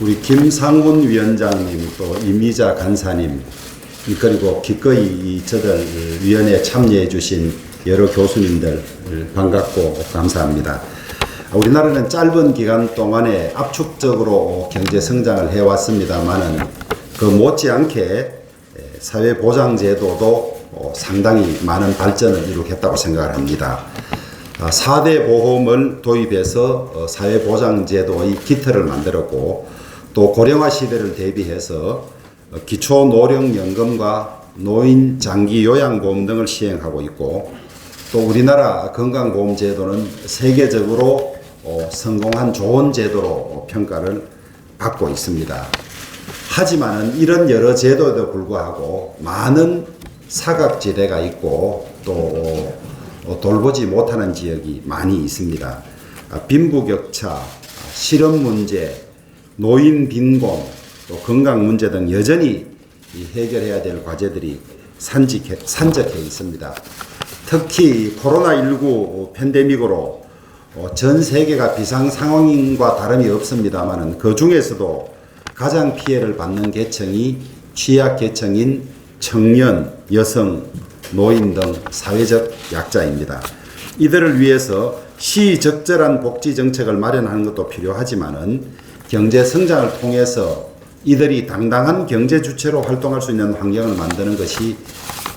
우리 김상훈 위원장님, 또 이미자 간사님, 그리고 기꺼이 저들 위원회에 참여해 주신 여러 교수님들 반갑고 감사합니다. 우리나라는 짧은 기간 동안에 압축적으로 경제 성장을 해왔습니다만은 그 못지않게 사회보장제도도 상당히 많은 발전을 이루겠다고 생각을 합니다. 4대 보험을 도입해서 사회보장제도의 기틀을 만들었고, 또 고령화 시대를 대비해서 기초노령연금과 노인 장기 요양보험 등을 시행하고 있고, 또 우리나라 건강보험제도는 세계적으로 성공한 좋은 제도로 평가를 받고 있습니다. 하지만 이런 여러 제도에도 불구하고 많은 사각지대가 있고 또 돌보지 못하는 지역이 많이 있습니다. 빈부격차, 실업 문제, 노인 빈곤, 또 건강 문제 등 여전히 해결해야 될 과제들이 산적해 있습니다. 특히 코로나19 팬데믹으로 전 세계가 비상 상황과 다름이 없습니다만 그 중에서도 가장 피해를 받는 계층이 취약 계층인 청년, 여성, 노인 등 사회적 약자입니다. 이들을 위해서 시적절한 복지 정책을 마련하는 것도 필요하지만은 경제 성장을 통해서 이들이 당당한 경제 주체로 활동할 수 있는 환경을 만드는 것이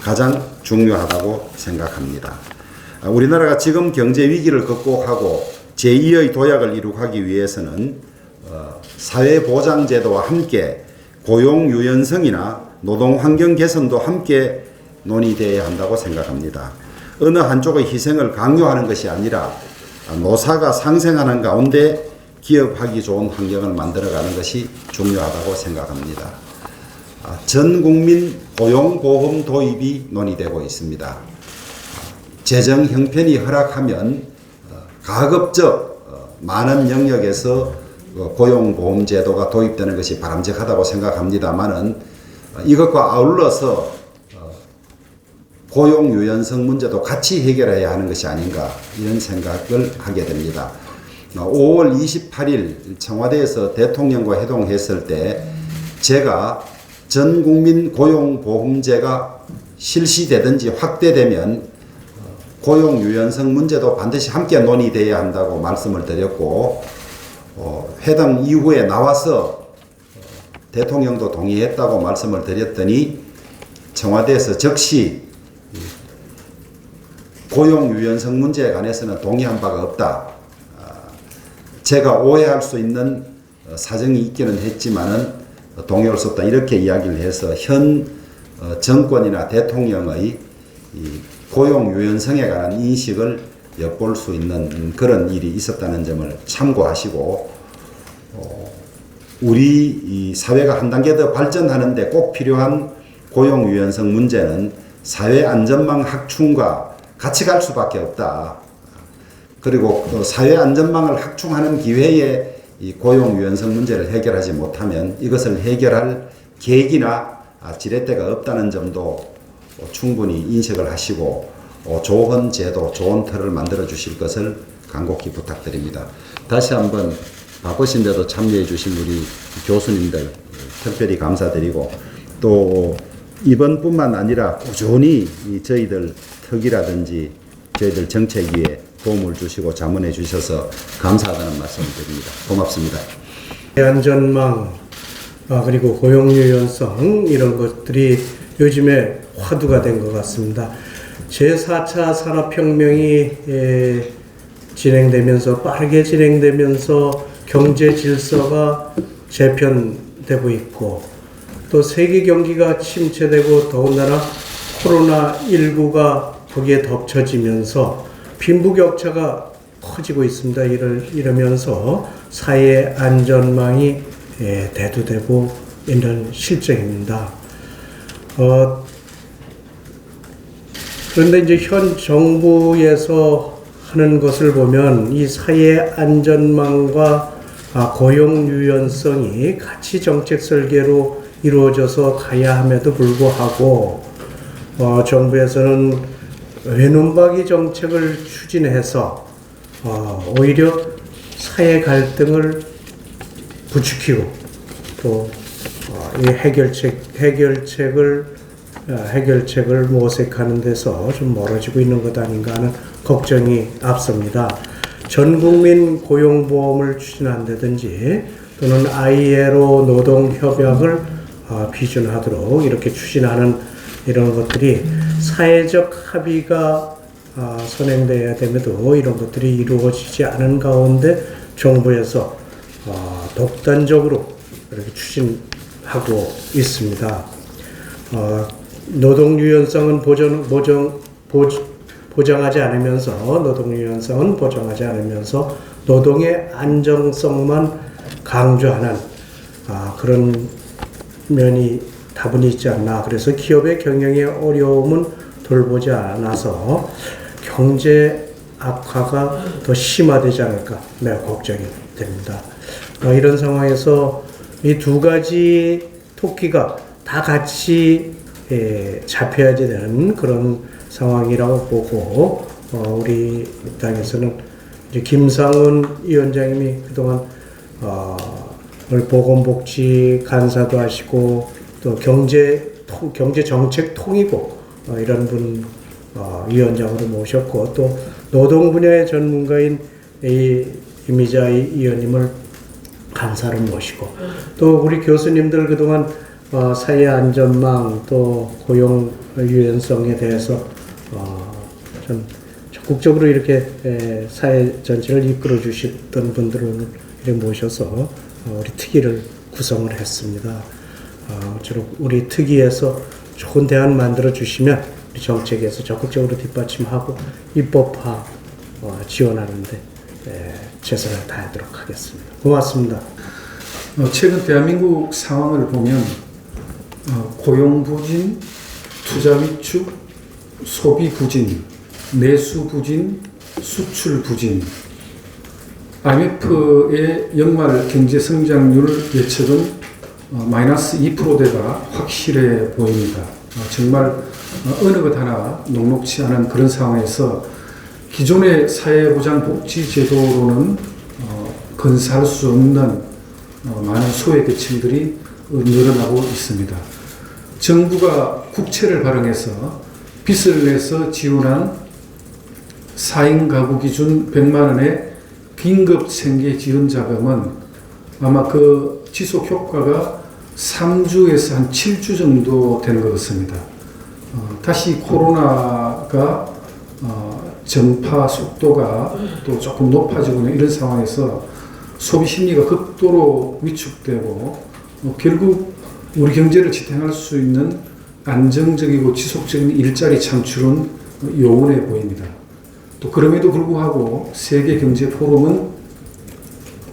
가장 중요하다고 생각합니다. 우리나라가 지금 경제 위기를 극복하고 제2의 도약을 이룩하기 위해서는 사회보장제도와 함께 고용 유연성이나 노동 환경 개선도 함께 논의되어야 한다고 생각합니다. 어느 한쪽의 희생을 강요하는 것이 아니라 노사가 상생하는 가운데 기업하기 좋은 환경을 만들어가는 것이 중요하다고 생각합니다. 전 국민 고용보험 도입이 논의되고 있습니다. 재정 형편이 허락하면 가급적 많은 영역에서 고용보험제도가 도입되는 것이 바람직하다고 생각합니다만은 이것과 아울러서 고용 유연성 문제도 같이 해결해야 하는 것이 아닌가 이런 생각을 하게 됩니다. 5월 28일 청와대에서 대통령과 회동했을 때 제가 전 국민 고용보험제가 실시되든지 확대되면 고용 유연성 문제도 반드시 함께 논의되어야 한다고 말씀을 드렸고, 회담 이후에 나와서 대통령도 동의했다고 말씀을 드렸더니 청와대에서 즉시 고용 유연성 문제에 관해서는 동의한 바가 없다. 제가 오해할 수 있는 사정이 있기는 했지만은 동의할 수 없다. 이렇게 이야기를 해서 현 정권이나 대통령의 고용 유연성에 관한 인식을 엿볼 수 있는 그런 일이 있었다는 점을 참고하시고, 우리 이 사회가 한 단계 더 발전하는데 꼭 필요한 고용 유연성 문제는 사회 안전망 확충과 같이 갈 수밖에 없다. 그리고 사회 안전망을 확충하는 기회에 이 고용 유연성 문제를 해결하지 못하면 이것을 해결할 계기나 지렛대가 없다는 점도 충분히 인식을 하시고 좋은 제도, 좋은 틀을 만들어 주실 것을 간곡히 부탁드립니다. 다시 한번 바쁘신데도 참여해 주신 우리 교수님들 특별히 감사드리고, 또 이번뿐만 아니라 꾸준히 저희들 특위라든지 저희들 정책위에 도움을 주시고 자문해 주셔서 감사하다는 말씀을 드립니다. 고맙습니다. 안전망, 그리고 고용유연성 이런 것들이 요즘에 화두가 된 것 같습니다. 제4차 산업혁명이 진행되면서 빠르게 진행되면서 경제 질서가 재편되고 있고, 또 세계 경기가 침체되고 더군다나 코로나19가 거기에 덮쳐지면서 빈부격차가 커지고 있습니다. 이러면서 사회 안전망이 대두되고 있는 실정입니다. 그런데 이제 현 정부에서 하는 것을 보면 이 사회 안전망과 고용 유연성이 같이 정책 설계로 이루어져서 가야 함에도 불구하고 정부에서는 외눈박이 정책을 추진해서 오히려 사회 갈등을 부추기고 또 이 해결책을 모색하는 데서 좀 멀어지고 있는 것 아닌가 하는 걱정이 앞섭니다. 전 국민 고용보험을 추진한다든지 또는 ILO 노동협약을 비준하도록 이렇게 추진하는 이런 것들이 사회적 합의가 선행돼야 됨에도 이런 것들이 이루어지지 않은 가운데 정부에서 독단적으로 이렇게 추진하고 있습니다. 노동 유연성은 보장하지 않으면서 노동의 안정성만 강조하는 그런 면이 다분히 있지 않나. 그래서 기업의 경영의 어려움은 돌보지 않아서 경제 악화가 더 심화되지 않을까 매우 걱정이 됩니다. 이런 상황에서 이 두 가지 토끼가 다 같이 잡혀야 되는 그런 상황이라고 보고 우리 당에서는 이제 김상훈 위원장님이 그동안 보건복지 간사도 하시고 또 경제정책 통이고 이런 분 위원장으로 모셨고 또 노동 분야의 전문가인 이미자 위원님을 간사로 모시고 또 우리 교수님들 그동안 사회 안전망 또 고용 유연성에 대해서 좀 적극적으로 이렇게 사회 전체를 이끌어 주셨던 분들을 오늘 이렇게 모셔서 우리 특위를 구성을 했습니다. 저록 우리 특위에서 좋은 대안 만들어 주시면 우리 정책에서 적극적으로 뒷받침하고 입법화 지원하는데 최선을 다하도록 하겠습니다. 고맙습니다. 최근 대한민국 상황을 보면 고용 부진, 투자 위축, 소비 부진, 내수 부진, 수출 부진, IMF의 연말 경제 성장률 예측은 마이너스 2%대가 확실해 보입니다. 정말 어느 것 하나 녹록치 않은 그런 상황에서 기존의 사회보장복지제도로는 건사할 수 없는 많은 소외계층들이 늘어나고 있습니다. 정부가 국채를 발행해서 빚을 내서 지원한 4인 가구 기준 100만 원의 긴급 생계 지원 자금은 아마 그 지속 효과가 3주에서 한 7주 정도 되는 것 같습니다. 다시 코로나가 전파 속도가 또 조금 높아지고 있는 이런 상황에서 소비 심리가 극도로 위축되고 결국 우리 경제를 지탱할 수 있는 안정적이고 지속적인 일자리 창출은 요원해 보입니다. 또 그럼에도 불구하고 세계경제포럼은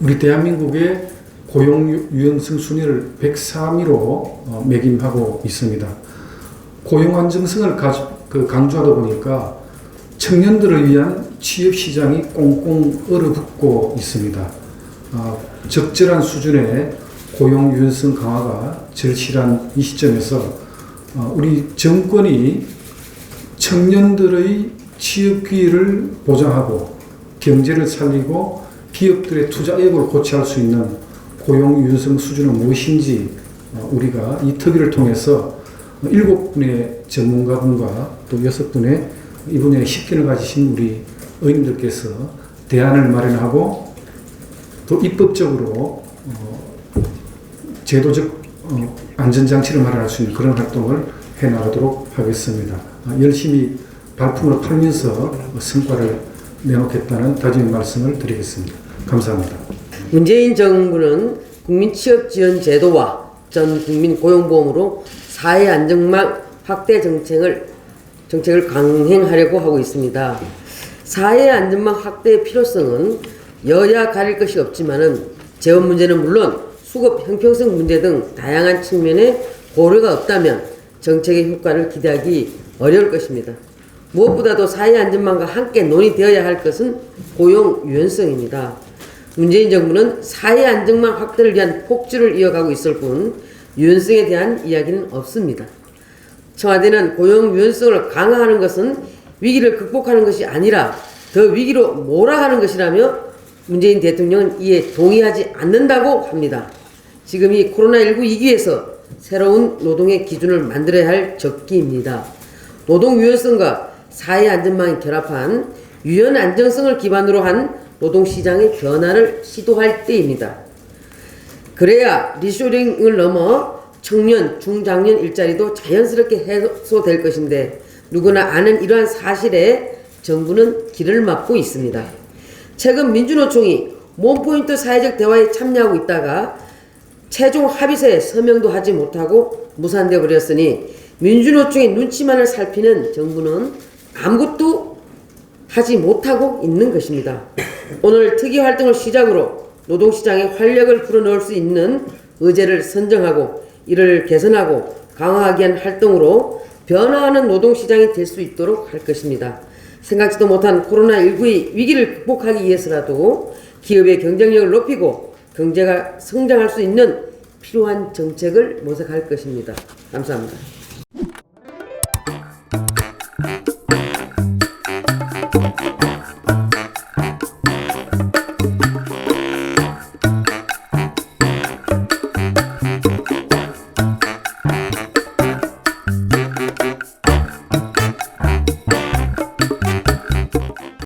우리 대한민국의 고용 유연성 순위를 103위로 매김하고 있습니다. 고용 안정성을 강조하다 보니까 청년들을 위한 취업 시장이 꽁꽁 얼어붙고 있습니다. 적절한 수준의 고용 유연성 강화가 절실한 이 시점에서 우리 정권이 청년들의 취업 기회를 보장하고 경제를 살리고 기업들의 투자액을 고취할 수 있는 고용 유연성 수준은 무엇인지 우리가 이 특위를 통해서 7분의 전문가분과 또 6분의 이 분야에 식견을 가지신 우리 의원님들께서 대안을 마련하고 또 입법적으로 제도적 안전장치를 마련할 수 있는 그런 활동을 해나가도록 하겠습니다. 열심히 발품을 팔면서 성과를 내놓겠다는 다짐의 말씀을 드리겠습니다. 감사합니다. 문재인 정부는 국민취업지원제도와 전국민 고용보험으로 사회 안정망 확대 정책을 강행하려고 하고 있습니다. 사회 안전망 확대의 필요성은 여야 가릴 것이 없지만은 재원 문제는 물론 수급 형평성 문제 등 다양한 측면에 고려가 없다면 정책의 효과를 기대하기 어려울 것입니다. 무엇보다도 사회 안전망과 함께 논의되어야 할 것은 고용 유연성입니다. 문재인 정부는 사회 안정망 확대를 위한 폭주를 이어가고 있을 뿐 유연성에 대한 이야기는 없습니다. 청와대는 고용 유연성을 강화하는 것은 위기를 극복하는 것이 아니라 더 위기로 몰아가는 것이라며 문재인 대통령은 이에 동의하지 않는다고 합니다. 지금 이 코로나19 위기에서 새로운 노동의 기준을 만들어야 할 적기입니다. 노동 유연성과 사회 안전망이 결합한 유연 안정성을 기반으로 한 노동시장의 변화를 시도할 때입니다. 그래야 리쇼링을 넘어 청년, 중장년 일자리도 자연스럽게 해소될 것인데 누구나 아는 이러한 사실에 정부는 길을 막고 있습니다. 최근 민주노총이 원포인트 사회적 대화에 참여하고 있다가 최종 합의서에 서명도 하지 못하고 무산되어 버렸으니 민주노총의 눈치만을 살피는 정부는 아무것도 하지 못하고 있는 것입니다. 오늘 특위 활동을 시작으로 노동시장에 활력을 불어넣을 수 있는 의제를 선정하고 이를 개선하고 강화하기 위한 활동으로 변화하는 노동시장이 될 수 있도록 할 것입니다. 생각지도 못한 코로나19의 위기를 극복하기 위해서라도 기업의 경쟁력을 높이고 경제가 성장할 수 있는 필요한 정책을 모색할 것입니다. 감사합니다.